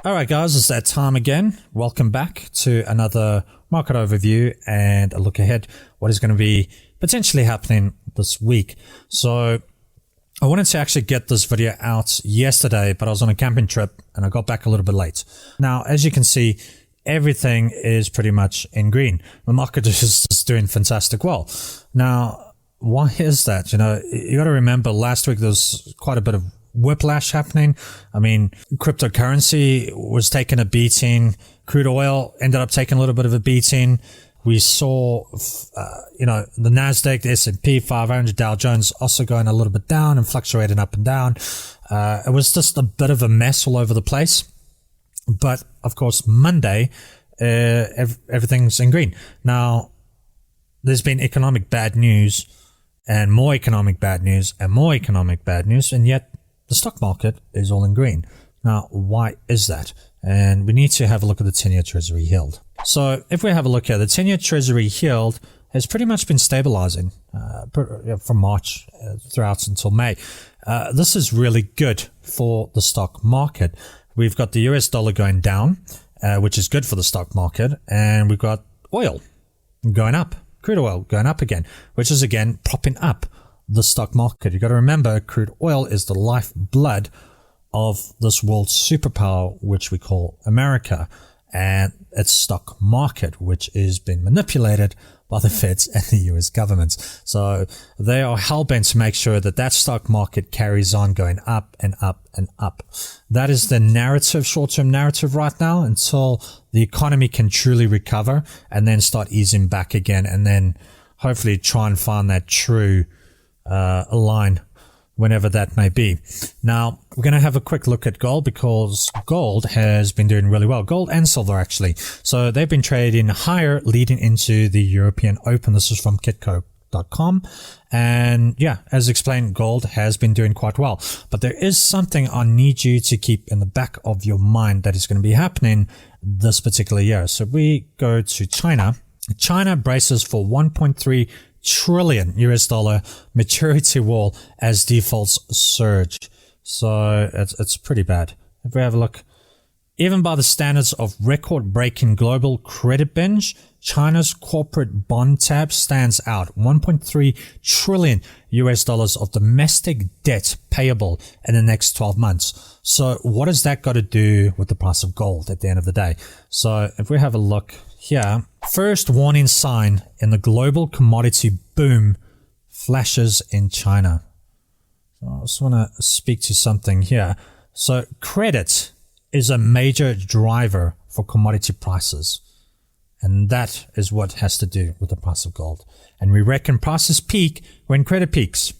All right, guys, it's that time again. Welcome back to another market overview and a look ahead what is going to be potentially happening this week. So I wanted to actually get this video out yesterday, but I was on a camping trip and I got back a little bit late. Now, as you can see, everything is pretty much in green. The market is just doing fantastic well. Now, why is that? You know, you got to remember last week there was quite a bit of whiplash happening. I mean, cryptocurrency was taking a beating. Crude oil ended up taking a little bit of a beating. We saw, the NASDAQ, the S&P 500, Dow Jones also going a little bit down and fluctuating up and down. It was just a bit of a mess all over the place. But of course, Monday, everything's in green. Now, there's been economic bad news and more economic bad news and more economic bad news, and yet the stock market is all in green. Now, why is that? And we need to have a look at the 10-year Treasury yield. So if we have a look here, the 10-year Treasury yield has pretty much been stabilizing from March throughout until May. This is really good for the stock market. We've got the US dollar going down, which is good for the stock market. And we've got oil going up, crude oil going up again, which is again propping up the stock market. You got to remember, crude oil is the lifeblood of this world superpower, which we call America, and its stock market, which is being manipulated by the Feds and the US government. So they are hell-bent to make sure that that stock market carries on going up and up and up. That is the narrative, short-term narrative right now, until the economy can truly recover and then start easing back again, and then hopefully try and find that true line whenever that may be. Now, we're going to have a quick look at gold, because gold has been doing really well. Gold and silver, actually. So they've been trading higher leading into the European Open. This is from Kitco.com. And yeah, as explained, gold has been doing quite well. But there is something I need you to keep in the back of your mind that is going to be happening this particular year. So we go to China. China braces for 1.3 trillion US dollar maturity wall as defaults surge. So it's pretty bad. If we have a look, even by the standards of record-breaking global credit binge, China's corporate bond tab stands out. 1.3 trillion US dollars of domestic debt payable in the next 12 months. So what has that got to do with the price of gold at the end of the day? So if we have a look here, first warning sign in the global commodity boom flashes in China. So I just want to speak to something here. So credit is a major driver for commodity prices. And that is what has to do with the price of gold. And we reckon prices peak when credit peaks.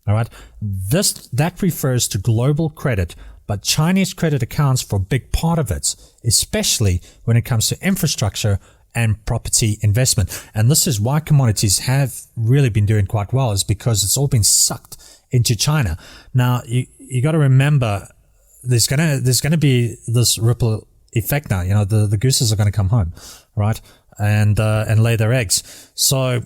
All right. That refers to global credit, but Chinese credit accounts for a big part of it, especially when it comes to infrastructure and property investment. And this is why commodities have really been doing quite well, is because it's all been sucked into China. Now, you got to remember, there's gonna be this ripple effect now. You know, the gooses are going to come home, right? And lay their eggs. So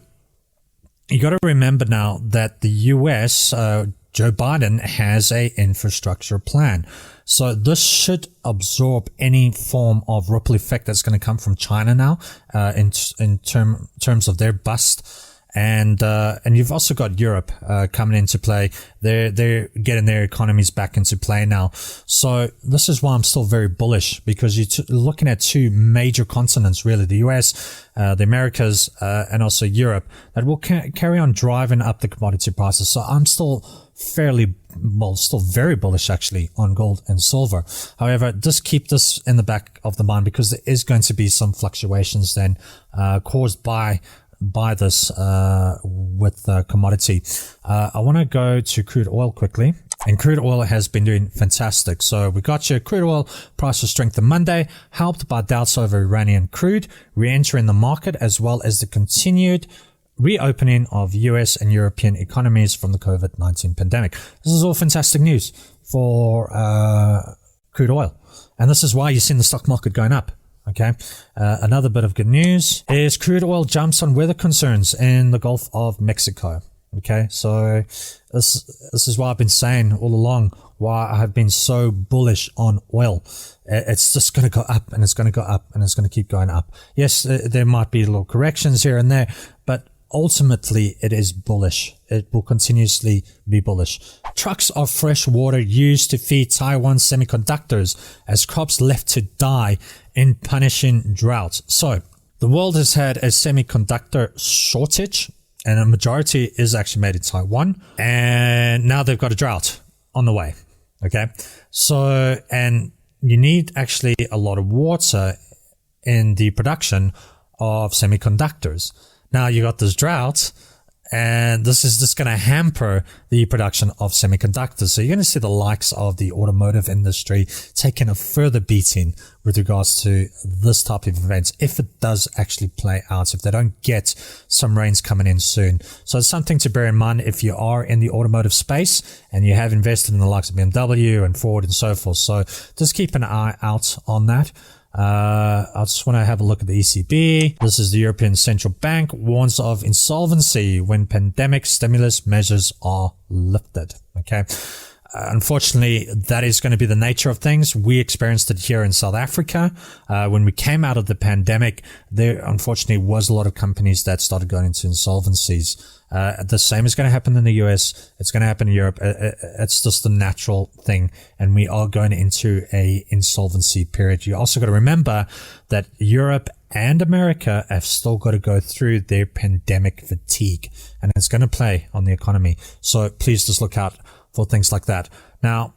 you got to remember now that the US, Joe Biden has a infrastructure plan. So this should absorb any form of ripple effect that's going to come from China now, in terms of their bust. And you've also got Europe, coming into play. They're getting their economies back into play now. So this is why I'm still very bullish, because you're looking at two major continents, really, the US, the Americas, and also Europe, that will carry on driving up the commodity prices. So I'm still still very bullish actually on gold and silver. However, just keep this in the back of the mind, because there is going to be some fluctuations then, caused by this with commodity. I want to go to crude oil quickly, and crude oil has been doing fantastic. So we got your crude oil price of strength on Monday, helped by doubts over Iranian crude re-entering the market, as well as the continued reopening of US and European economies from the COVID-19 pandemic. This is all fantastic news for crude oil, and this is why you're seeing the stock market going up. Okay. Another bit of good news is crude oil jumps on weather concerns in the Gulf of Mexico. Okay, so this is why I've been saying all along why I have been so bullish on oil. It's just going to go up, and it's going to go up, and it's going to keep going up. Yes, there might be little corrections here and there, but ultimately it is bullish. It will continuously be bullish. Trucks of fresh water used to feed Taiwan semiconductors as crops left to die in punishing drought. So the world has had a semiconductor shortage, and a majority is actually made in Taiwan, and now they've got a drought on the way. Okay, so, and you need actually a lot of water in the production of semiconductors. Now you got this drought, and this is just going to hamper the production of semiconductors. So you're going to see the likes of the automotive industry taking a further beating with regards to this type of events, if it does actually play out, if they don't get some rains coming in soon. So it's something to bear in mind if you are in the automotive space and you have invested in the likes of BMW and Ford and so forth. So just keep an eye out on that. I just want to have a look at the ECB. This is the European Central Bank warns of insolvency when pandemic stimulus measures are lifted. Okay. Unfortunately, that is going to be the nature of things. We experienced it here in South Africa. When we came out of the pandemic, there unfortunately was a lot of companies that started going into insolvencies. The same is going to happen in the US. It's going to happen in Europe. It's just the natural thing. And we are going into a insolvency period. You also got to remember that Europe and America have still got to go through their pandemic fatigue, and it's going to play on the economy. So please just look out for things like that. Now,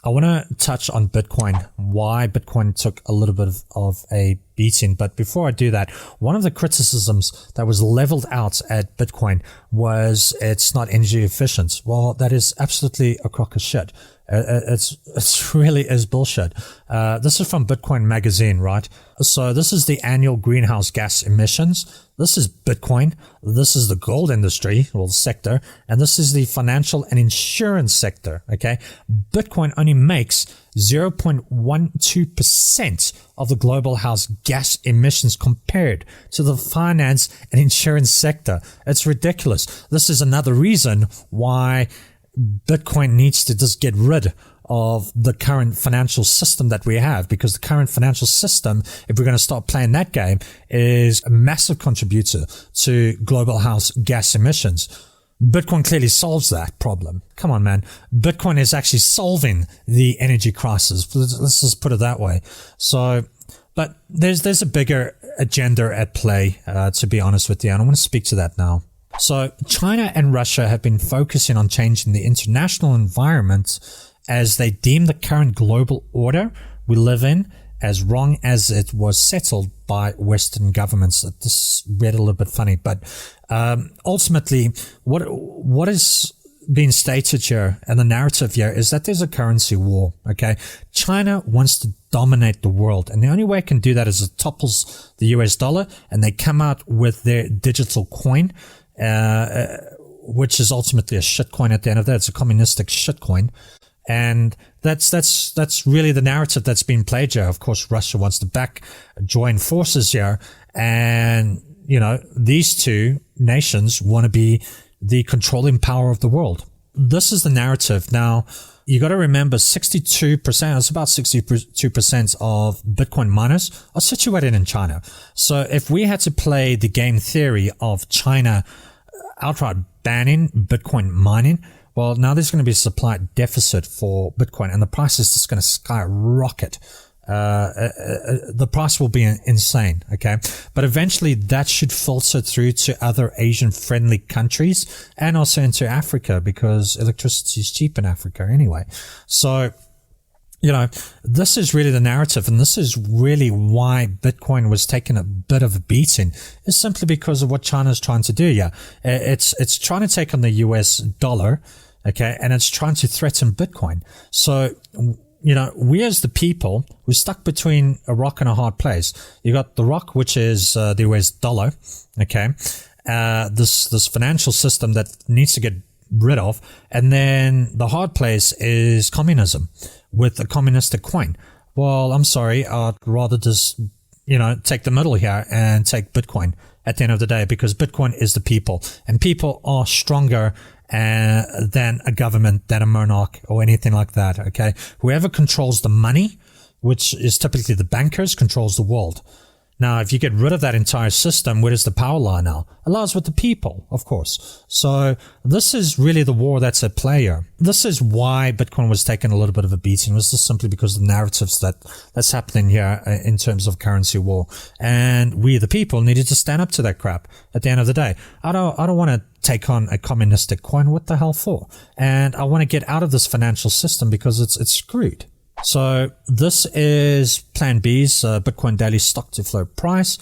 I want to touch on Bitcoin, why Bitcoin took a little bit of a beating. But before I do that, one of the criticisms that was leveled out at Bitcoin was it's not energy efficient. Well, that is absolutely a crock of shit. It's really is bullshit. This is from Bitcoin Magazine, right? So this is the annual greenhouse gas emissions. This is Bitcoin. This is the gold industry, or the sector. And this is the financial and insurance sector. Okay. Bitcoin only makes 0.12% of the global house gas emissions compared to the finance and insurance sector. It's ridiculous. This is another reason why Bitcoin needs to just get rid of the current financial system that we have, because the current financial system, if we're going to start playing that game, is a massive contributor to global house gas emissions. Bitcoin clearly solves that problem. Come on, man. Bitcoin is actually solving the energy crisis. Let's just put it that way. So, but there's a bigger agenda at play, to be honest with you, and I want to speak to that now. So China and Russia have been focusing on changing the international environment as they deem the current global order we live in as wrong as it was settled by Western governments. This read a little bit funny, but ultimately what is being stated here, and the narrative here, is that there's a currency war. Okay, China wants to dominate the world, and the only way it can do that is it topples the US dollar, and they come out with their digital coin, which is ultimately a shitcoin at the end of that. It's a communistic shitcoin. And that's really the narrative that's been played here. Of course, Russia wants to join forces here. And, these two nations want to be the controlling power of the world. This is the narrative. Now, you got to remember 62%, it's about 62% of Bitcoin miners are situated in China. So if we had to play the game theory of China outright banning Bitcoin mining, well, now there's going to be a supply deficit for Bitcoin, and the price is just going to skyrocket. The price will be insane, okay? But eventually that should filter through to other Asian-friendly countries and also into Africa, because electricity is cheap in Africa anyway. So, this is really the narrative, and this is really why Bitcoin was taking a bit of a beating, is simply because of what China's trying to do. Yeah, it's trying to take on the US dollar, okay, and it's trying to threaten Bitcoin. So, we as the people, we're stuck between a rock and a hard place. You got the rock, which is the US dollar, okay, this financial system that needs to get rid of, and then the hard place is communism with a communistic coin. Well, I'm sorry, I'd rather just, take the middle here and take Bitcoin at the end of the day, because Bitcoin is the people, and people are stronger than a government, than a monarch, or anything like that. Okay, whoever controls the money, which is typically the bankers, controls the world. Now, if you get rid of that entire system, where does the power lie now? It lies with the people, of course. So this is really the war that's at play here. This is why Bitcoin was taking a little bit of a beating. This is simply because of the narratives that's happening here in terms of currency war. And we, the people, needed to stand up to that crap at the end of the day. I don't want to take on a communistic coin. What the hell for? And I want to get out of this financial system because it's screwed. So this is Plan B's Bitcoin daily stock to flow price.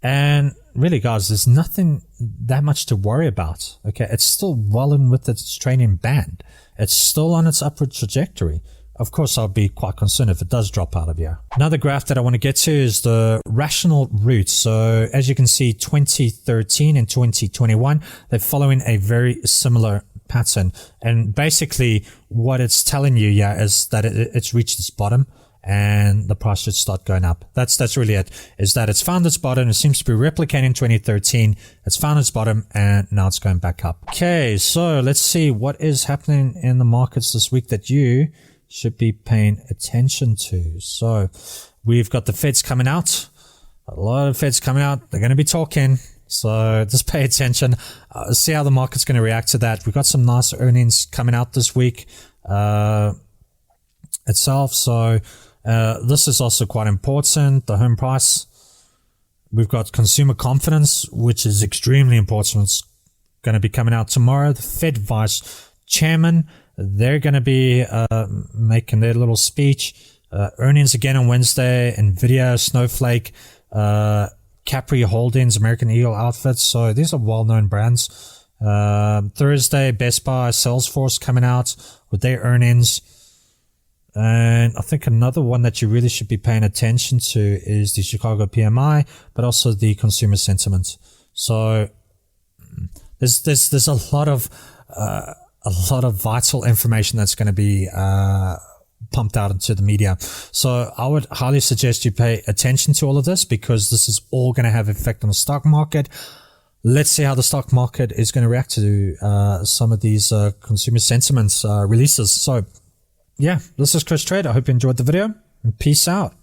And really, guys, there's nothing that much to worry about. Okay, it's still well in with its training band. It's still on its upward trajectory. Of course, I'll be quite concerned if it does drop out of here. Another graph that I want to get to is the rational route. So as you can see, 2013 and 2021, they're following a very similar pattern. And basically what it's telling you, is that it's reached its bottom and the price should start going up. That's really it, is that it's found its bottom. It seems to be replicating 2013. It's found its bottom and now it's going back up. Okay, so let's see what is happening in the markets this week that you should be paying attention to. So we've got the Feds coming out. A lot of Feds coming out. They're going to be talking. So just pay attention. See how the market's going to react to that. We've got some nice earnings coming out this week itself. So this is also quite important. The home price. We've got consumer confidence, which is extremely important. It's going to be coming out tomorrow. The Fed vice chairman, they're going to be making their little speech. Earnings again on Wednesday. Nvidia, Snowflake, Capri Holdings, American Eagle Outfits. So these are well-known brands. Thursday, Best Buy, Salesforce coming out with their earnings. And I think another one that you really should be paying attention to is the Chicago PMI, but also the consumer sentiment. So there's a lot of vital information that's going to be pumped out into the media. So I would highly suggest you pay attention to all of this, because this is all going to have effect on the stock market. Let's see how the stock market is going to react to some of these consumer sentiments releases. So yeah, this is Chris Trade. I hope you enjoyed the video, and peace out.